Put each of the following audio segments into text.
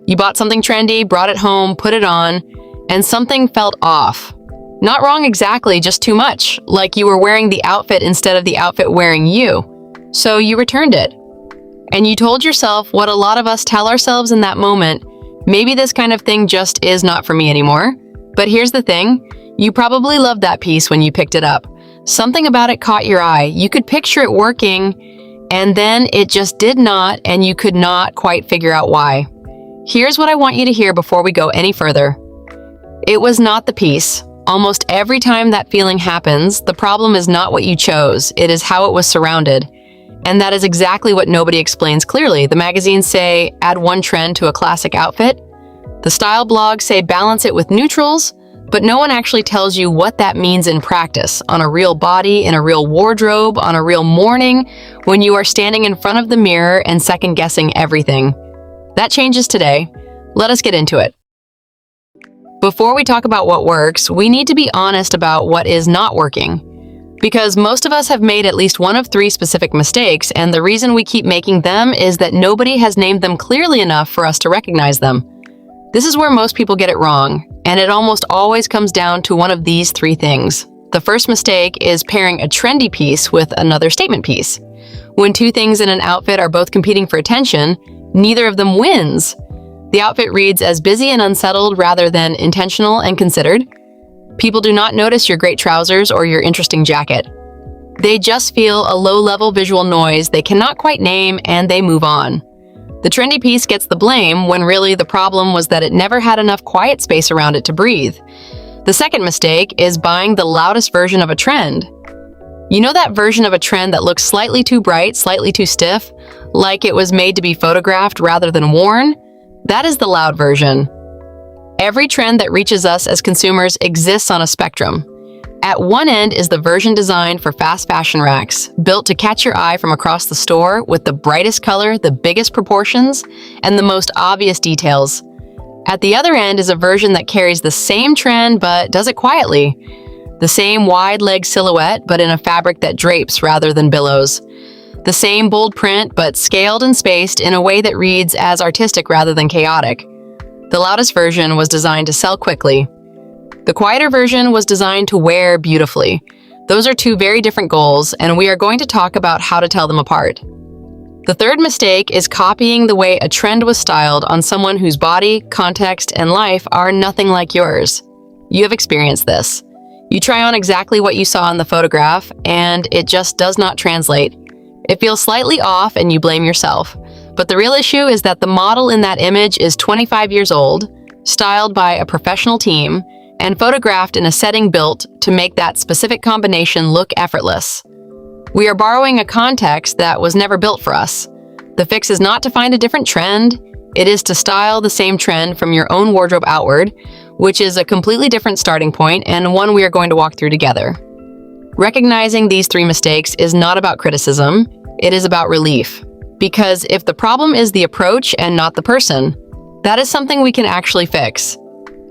You bought something trendy, brought it home, put it on, and something felt off. Not wrong exactly, just too much, like you were wearing the outfit instead of the outfit wearing you. So you returned it. And you told yourself what a lot of us tell ourselves in that moment, maybe this kind of thing just is not for me anymore. But here's the thing, you probably loved that piece when you picked it up. Something about it caught your eye. You could picture it working, and then it just did not, and you could not quite figure out why. Here's what I want you to hear before we go any further. It was not the piece. Almost every time that feeling happens, the problem is not what you chose, it is how it was surrounded. And that is exactly what nobody explains clearly. The magazines say, add one trend to a classic outfit. The style blogs say balance it with neutrals, but no one actually tells you what that means in practice, on a real body, in a real wardrobe, on a real morning, when you are standing in front of the mirror and second-guessing everything. That changes today. Let us get into it. Before we talk about what works, we need to be honest about what is not working. Because most of us have made at least one of 3 specific mistakes, and the reason we keep making them is that nobody has named them clearly enough for us to recognize them. This is where most people get it wrong, and it almost always comes down to one of these 3 things. The first mistake is pairing a trendy piece with another statement piece. When 2 things in an outfit are both competing for attention, neither of them wins. The outfit reads as busy and unsettled rather than intentional and considered. People do not notice your great trousers or your interesting jacket. They just feel a low-level visual noise they cannot quite name, and they move on. The trendy piece gets the blame when really the problem was that it never had enough quiet space around it to breathe. The second mistake is buying the loudest version of a trend. You know that version of a trend that looks slightly too bright, slightly too stiff, like it was made to be photographed rather than worn? That is the loud version. Every trend that reaches us as consumers exists on a spectrum. At one end is the version designed for fast fashion racks, built to catch your eye from across the store with the brightest color, the biggest proportions, and the most obvious details. At the other end is a version that carries the same trend but does it quietly. The same wide leg silhouette but in a fabric that drapes rather than billows. The same bold print but scaled and spaced in a way that reads as artistic rather than chaotic. The loudest version was designed to sell quickly. The quieter version was designed to wear beautifully. Those are 2 very different goals, and we are going to talk about how to tell them apart. The third mistake is copying the way a trend was styled on someone whose body, context, and life are nothing like yours. You have experienced this. You try on exactly what you saw in the photograph, and it just does not translate. It feels slightly off and you blame yourself. But the real issue is that the model in that image is 25 years old, styled by a professional team, and photographed in a setting built to make that specific combination look effortless. We are borrowing a context that was never built for us. The fix is not to find a different trend, it is to style the same trend from your own wardrobe outward, which is a completely different starting point and one we are going to walk through together. Recognizing these 3 mistakes is not about criticism, it is about relief. Because if the problem is the approach and not the person, that is something we can actually fix.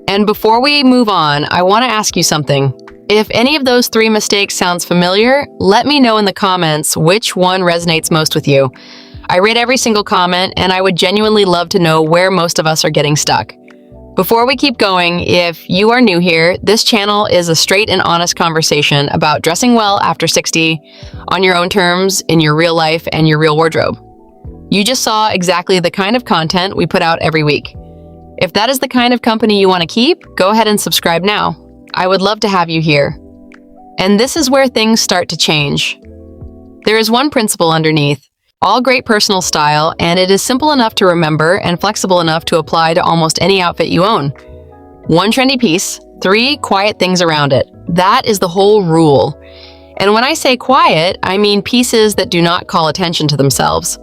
And before we move on, I want to ask you something. If any of those 3 mistakes sounds familiar, let me know in the comments which one resonates most with you. I read every single comment, and I would genuinely love to know where most of us are getting stuck. Before we keep going, if you are new here, this channel is a straight and honest conversation about dressing well after 60, on your own terms, in your real life, and your real wardrobe. You just saw exactly the kind of content we put out every week. If that is the kind of company you want to keep, go ahead and subscribe now. I would love to have you here. And this is where things start to change. There is one principle underneath. All great personal style, and it is simple enough to remember and flexible enough to apply to almost any outfit you own. 1 trendy piece, 3 quiet things around it. That is the whole rule. And when I say quiet, I mean pieces that do not call attention to themselves.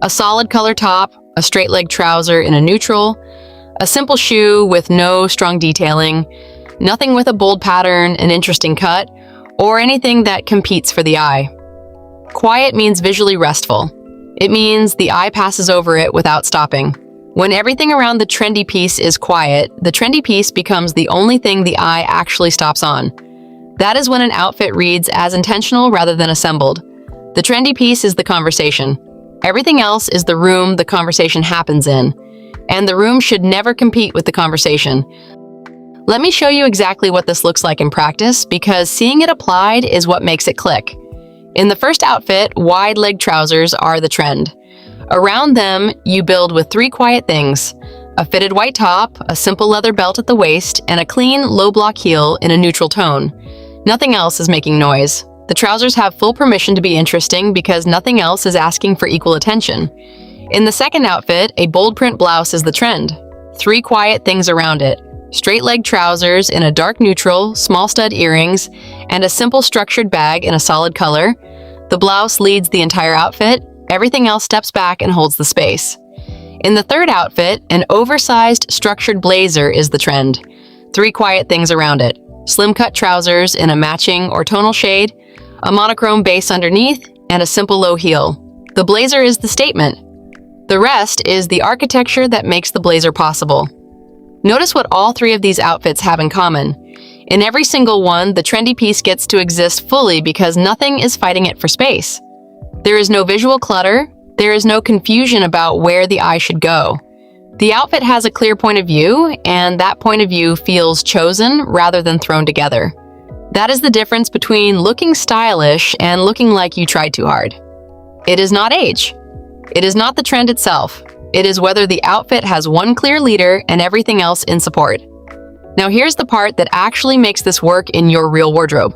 A solid color top, a straight leg trouser in a neutral, a simple shoe with no strong detailing, nothing with a bold pattern, an interesting cut, or anything that competes for the eye. Quiet means visually restful. It means the eye passes over it without stopping. When everything around the trendy piece is quiet, the trendy piece becomes the only thing the eye actually stops on. That is when an outfit reads as intentional rather than assembled. The trendy piece is the conversation. Everything else is the room the conversation happens in. and the room should never compete with the conversation. Let me show you exactly what this looks like in practice, because seeing it applied is what makes it click. In the first outfit, wide leg trousers are the trend. Around them, you build with 3 quiet things: a fitted white top, a simple leather belt at the waist, and a clean, low-block heel in a neutral tone. Nothing else is making noise. The trousers have full permission to be interesting because nothing else is asking for equal attention. In the second outfit, a bold print blouse is the trend. 3 quiet things around it: straight leg trousers in a dark neutral, small stud earrings, and a simple structured bag in a solid color. The blouse leads the entire outfit. Everything else steps back and holds the space. In the third outfit, an oversized structured blazer is the trend. 3 quiet things around it: slim cut trousers in a matching or tonal shade, a monochrome base underneath, and a simple low heel. The blazer is the statement. The rest is the architecture that makes the blazer possible. Notice what all 3 of these outfits have in common. In every single one, the trendy piece gets to exist fully because nothing is fighting it for space. There is no visual clutter. There is no confusion about where the eye should go. The outfit has a clear point of view, and that point of view feels chosen rather than thrown together. That is the difference between looking stylish and looking like you tried too hard. It is not age. It is not the trend itself. It is whether the outfit has one clear leader and everything else in support. Now here's the part that actually makes this work in your real wardrobe.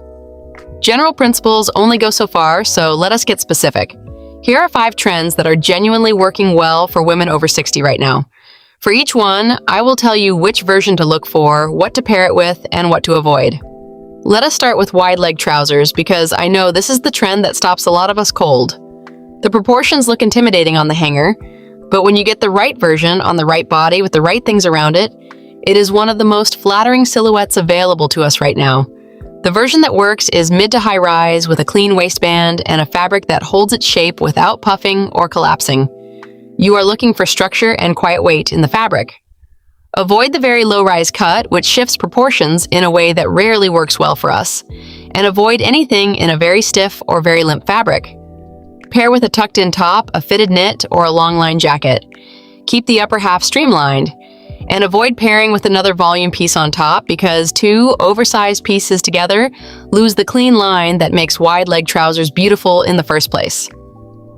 General principles only go so far, so let us get specific. Here are 5 trends that are genuinely working well for women over 60 right now. For each one, I will tell you which version to look for, what to pair it with, and what to avoid. Let us start with wide leg trousers, because I know this is the trend that stops a lot of us cold. The proportions look intimidating on the hanger, but when you get the right version on the right body with the right things around it, it is one of the most flattering silhouettes available to us right now. The version that works is mid to high rise with a clean waistband and a fabric that holds its shape without puffing or collapsing. You are looking for structure and quiet weight in the fabric. Avoid the very low-rise cut, which shifts proportions in a way that rarely works well for us, and avoid anything in a very stiff or very limp fabric. Pair with a tucked-in top, a fitted knit, or a long-line jacket. Keep the upper half streamlined, and avoid pairing with another volume piece on top because 2 oversized pieces together lose the clean line that makes wide leg trousers beautiful in the first place.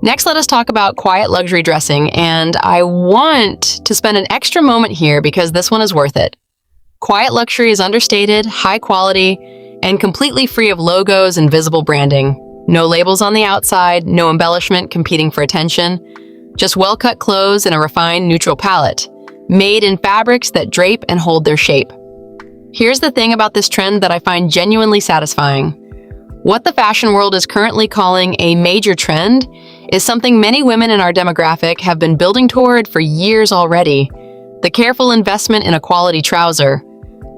Next, let us talk about quiet luxury dressing, and I want to spend an extra moment here because this one is worth it. Quiet luxury is understated, high quality, and completely free of logos and visible branding. No labels on the outside, no embellishment competing for attention, just well-cut clothes and a refined neutral palette, made in fabrics that drape and hold their shape. Here's the thing about this trend that I find genuinely satisfying. What the fashion world is currently calling a major trend is something many women in our demographic have been building toward for years already. The careful investment in a quality trouser,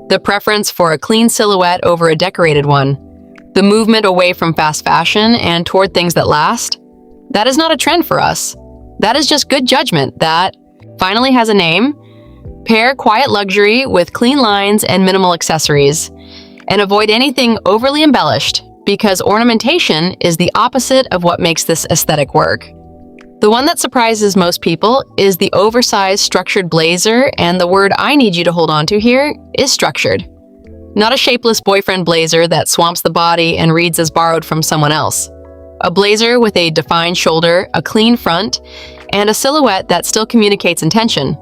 the preference for a clean silhouette over a decorated one, the movement away from fast fashion and toward things that last. That is not a trend for us. That is just good judgment that finally has a name. Pair quiet luxury with clean lines and minimal accessories, and avoid anything overly embellished because ornamentation is the opposite of what makes this aesthetic work. The one that surprises most people is the oversized structured blazer, and the word I need you to hold on to here is structured. Not a shapeless boyfriend blazer that swamps the body and reads as borrowed from someone else. A blazer with a defined shoulder, a clean front, and a silhouette that still communicates intention.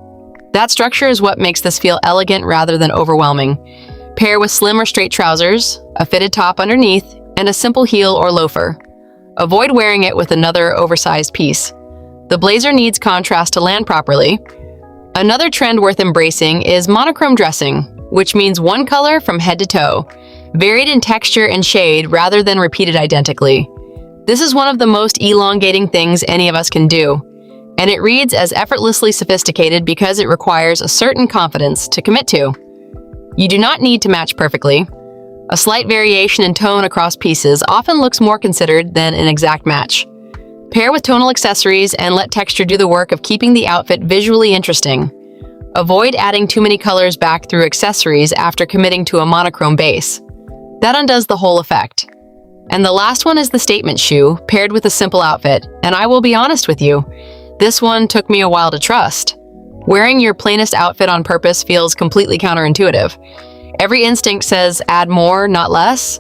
That structure is what makes this feel elegant rather than overwhelming. Pair with slim or straight trousers, a fitted top underneath, and a simple heel or loafer. Avoid wearing it with another oversized piece. The blazer needs contrast to land properly. Another trend worth embracing is monochrome dressing, which means one color from head to toe, varied in texture and shade rather than repeated identically. This is one of the most elongating things any of us can do, and it reads as effortlessly sophisticated because it requires a certain confidence to commit to. You do not need to match perfectly. A slight variation in tone across pieces often looks more considered than an exact match. Pair with tonal accessories and let texture do the work of keeping the outfit visually interesting. Avoid adding too many colors back through accessories after committing to a monochrome base. That undoes the whole effect. And the last one is the statement shoe, paired with a simple outfit, and I will be honest with you, this one took me a while to trust. Wearing your plainest outfit on purpose feels completely counterintuitive. Every instinct says add more, not less.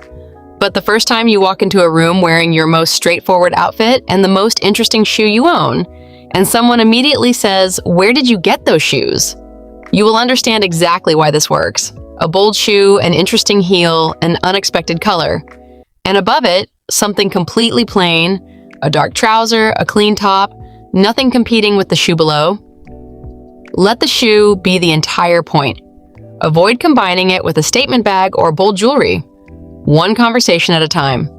But the first time you walk into a room wearing your most straightforward outfit and the most interesting shoe you own, and someone immediately says, "Where did you get those shoes?" you will understand exactly why this works. A bold shoe, an interesting heel, an unexpected color. And above it, something completely plain, a dark trouser, a clean top, nothing competing with the shoe below. Let the shoe be the entire point. Avoid combining it with a statement bag or bold jewelry. One conversation at a time.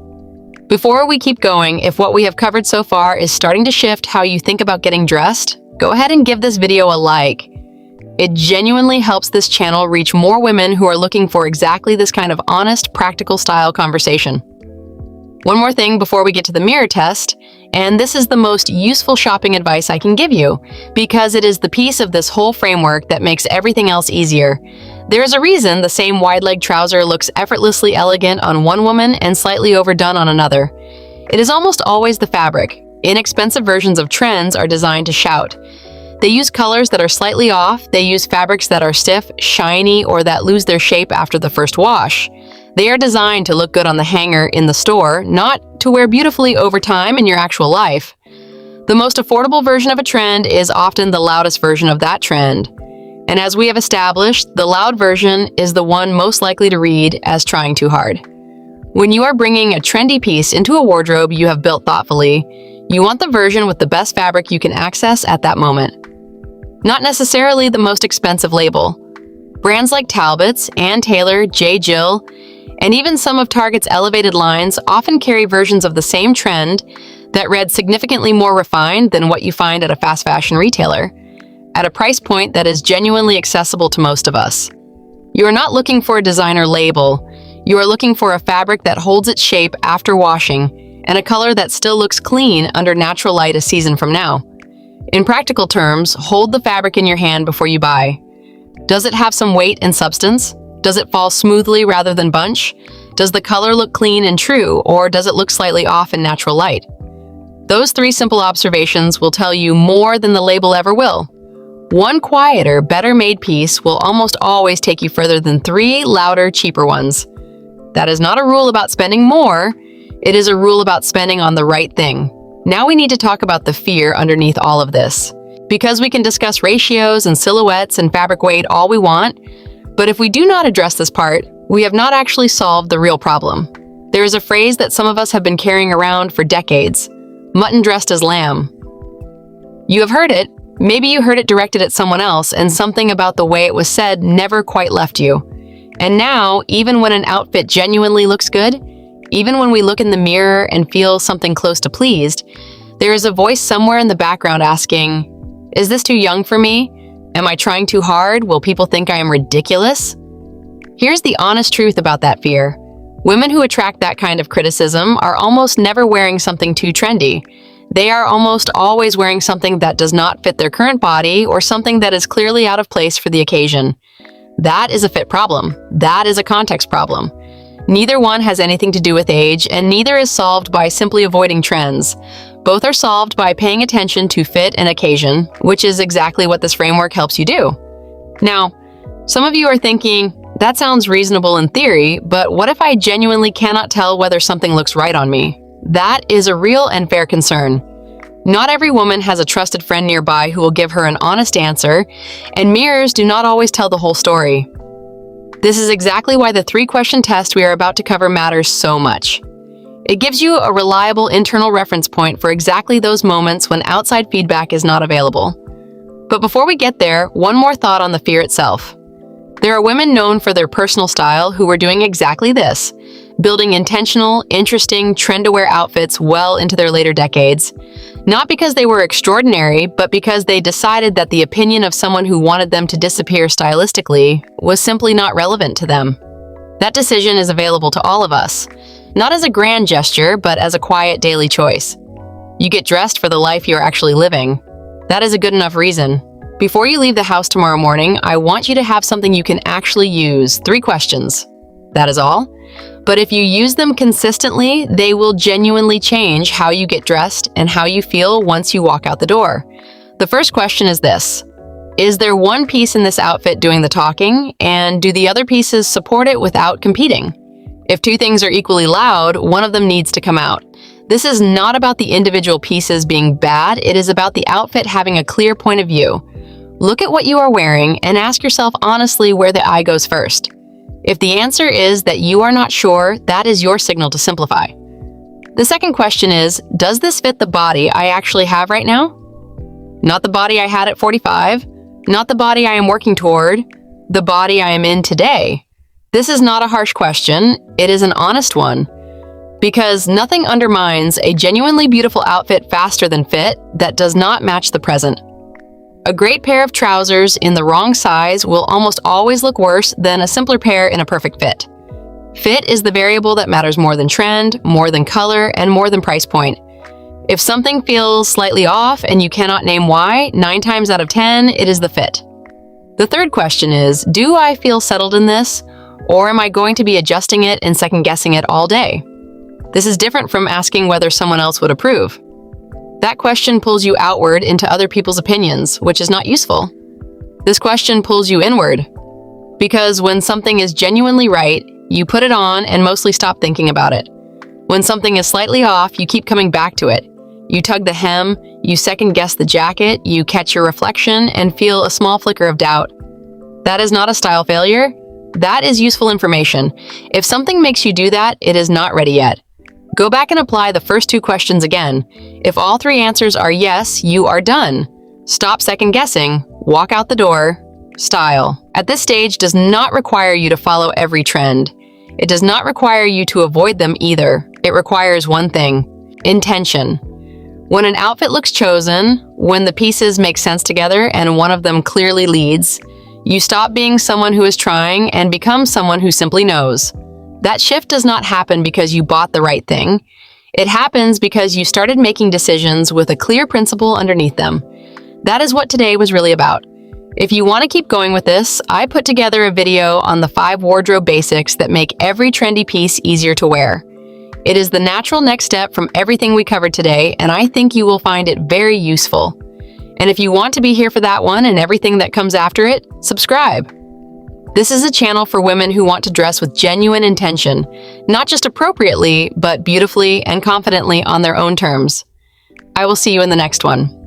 Before we keep going, if what we have covered so far is starting to shift how you think about getting dressed, go ahead and give this video a like. It genuinely helps this channel reach more women who are looking for exactly this kind of honest, practical style conversation. One more thing before we get to the mirror test, and this is the most useful shopping advice I can give you, because it is the piece of this whole framework that makes everything else easier. There is a reason the same wide-leg trouser looks effortlessly elegant on one woman and slightly overdone on another. It is almost always the fabric. Inexpensive versions of trends are designed to shout. They use colors that are slightly off, they use fabrics that are stiff, shiny, or that lose their shape after the first wash. They are designed to look good on the hanger in the store, not to wear beautifully over time in your actual life. The most affordable version of a trend is often the loudest version of that trend. And as we have established, the loud version is the one most likely to read as trying too hard. When you are bringing a trendy piece into a wardrobe you have built thoughtfully, you want the version with the best fabric you can access at that moment. Not necessarily the most expensive label. Brands like Talbot's, Ann Taylor, J. Jill, and even some of Target's elevated lines often carry versions of the same trend that read significantly more refined than what you find at a fast fashion retailer, at a price point that is genuinely accessible to most of us. You are not looking for a designer label. You are looking for a fabric that holds its shape after washing, and a color that still looks clean under natural light a season from now. In practical terms, hold the fabric in your hand before you buy. Does it have some weight and substance? Does it fall smoothly rather than bunch? Does the color look clean and true, or does it look slightly off in natural light? Those three simple observations will tell you more than the label ever will. One quieter, better-made piece will almost always take you further than three louder, cheaper ones. That is not a rule about spending more. It is a rule about spending on the right thing. Now we need to talk about the fear underneath all of this. Because we can discuss ratios and silhouettes and fabric weight all we want, but if we do not address this part, we have not actually solved the real problem. There is a phrase that some of us have been carrying around for decades: mutton dressed as lamb. You have heard it. Maybe you heard it directed at someone else, and something about the way it was said never quite left you. And now, even when an outfit genuinely looks good, even when we look in the mirror and feel something close to pleased, there is a voice somewhere in the background asking, "Is this too young for me? Am I trying too hard? Will people think I am ridiculous?" Here's the honest truth about that fear. Women who attract that kind of criticism are almost never wearing something too trendy. They are almost always wearing something that does not fit their current body or something that is clearly out of place for the occasion. That is a fit problem. That is a context problem. Neither one has anything to do with age, and neither is solved by simply avoiding trends. Both are solved by paying attention to fit and occasion, which is exactly what this framework helps you do. Now, some of you are thinking, that sounds reasonable in theory, but what if I genuinely cannot tell whether something looks right on me? That is a real and fair concern. Not every woman has a trusted friend nearby who will give her an honest answer, and mirrors do not always tell the whole story. This is exactly why the three-question test we are about to cover matters so much. It gives you a reliable internal reference point for exactly those moments when outside feedback is not available. But before we get there, one more thought on the fear itself. There are women known for their personal style who were doing exactly this, building intentional, interesting, trend-aware outfits well into their later decades. Not because they were extraordinary, but because they decided that the opinion of someone who wanted them to disappear stylistically was simply not relevant to them. That decision is available to all of us, not as a grand gesture, but as a quiet daily choice. You get dressed for the life you're actually living. That is a good enough reason. Before you leave the house tomorrow morning, I want you to have something you can actually use. 3 questions. That is all. But if you use them consistently, they will genuinely change how you get dressed and how you feel once you walk out the door. The first question is this: Is there one piece in this outfit doing the talking, and do the other pieces support it without competing? If two things are equally loud, one of them needs to come out. This is not about the individual pieces being bad, it is about the outfit having a clear point of view. Look at what you are wearing and ask yourself honestly where the eye goes first. If the answer is that you are not sure, that is your signal to simplify. The second question is, does this fit the body I actually have right now? Not the body I had at 45, not the body I am working toward, the body I am in today. This is not a harsh question, it is an honest one. Because nothing undermines a genuinely beautiful outfit faster than fit that does not match the present. A great pair of trousers in the wrong size will almost always look worse than a simpler pair in a perfect fit. Fit is the variable that matters more than trend, more than color, and more than price point. If something feels slightly off and you cannot name why, 9 times out of 10, it is the fit. The third question is, do I feel settled in this, or am I going to be adjusting it and second-guessing it all day? This is different from asking whether someone else would approve. That question pulls you outward into other people's opinions, which is not useful. This question pulls you inward. Because when something is genuinely right, you put it on and mostly stop thinking about it. When something is slightly off, you keep coming back to it. You tug the hem, you second-guess the jacket, you catch your reflection, and feel a small flicker of doubt. That is not a style failure. That is useful information. If something makes you do that, it is not ready yet. Go back and apply the first 2 questions again. If all 3 answers are yes, you are done. Stop second-guessing, walk out the door. Style. At this stage does not require you to follow every trend. It does not require you to avoid them either. It requires one thing: intention. When an outfit looks chosen, when the pieces make sense together and one of them clearly leads, you stop being someone who is trying and become someone who simply knows. That shift does not happen because you bought the right thing. It happens because you started making decisions with a clear principle underneath them. That is what today was really about. If you want to keep going with this, I put together a video on the 5 wardrobe basics that make every trendy piece easier to wear. It is the natural next step from everything we covered today, and I think you will find it very useful. And if you want to be here for that one and everything that comes after it, subscribe. This is a channel for women who want to dress with genuine intention, not just appropriately, but beautifully and confidently on their own terms. I will see you in the next one.